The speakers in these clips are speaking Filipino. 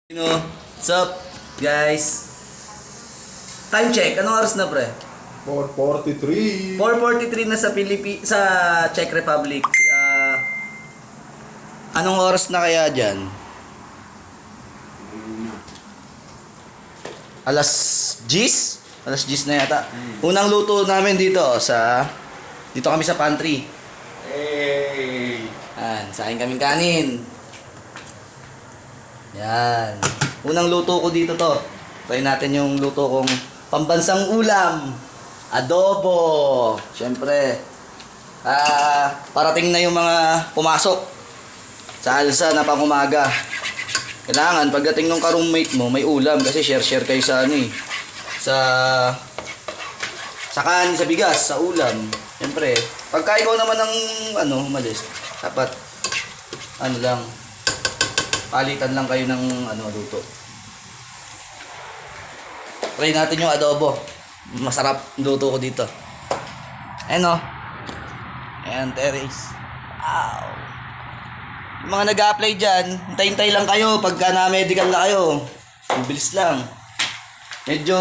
What's up, guys? Time check. Anong oras na, pre? 4:43. 4:43 na sa sa Czech Republic. Anong oras na kaya dyan? Alas 10? Alas 10 na yata. Unang luto namin dito dito kami sa pantry. Hey! Saing kaming kanin. Yan. Unang luto ko dito to. Try natin yung luto kong pambansang ulam. Adobo. Siyempre. Parating na yung mga pumasok sa alsa na pangumaga. Kailangan pagdating ng ka-roommate mo, may ulam kasi share-share kayo sa sa bigas, sa ulam. Siyempre, pagka ikaw naman ang umalis, dapat lang palitan lang kayo ng luto. Try natin yung adobo. Masarap luto ko dito. Ayan o. Ayan, terrace. Wow. Yung mga nag-a-apply dyan, hintay-hintay lang kayo pagka na-medical na kayo. Bilis lang. Medyo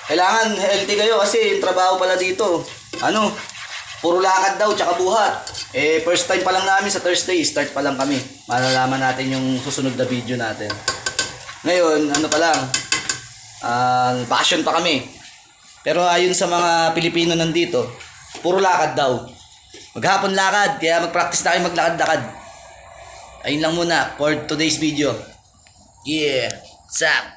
kailangan healthy kayo kasi yung trabaho pala dito. Puro lakad daw, tsaka buhat. First time pa lang namin sa Thursday, start pa lang kami. Malalaman natin yung susunod na video natin. Ngayon, passion pa kami. Pero ayon sa mga Pilipino nandito, puro lakad daw. Maghapon lakad, kaya mag-practice na kayo maglakad-lakad. Ayun lang muna for today's video. Yeah, what's up?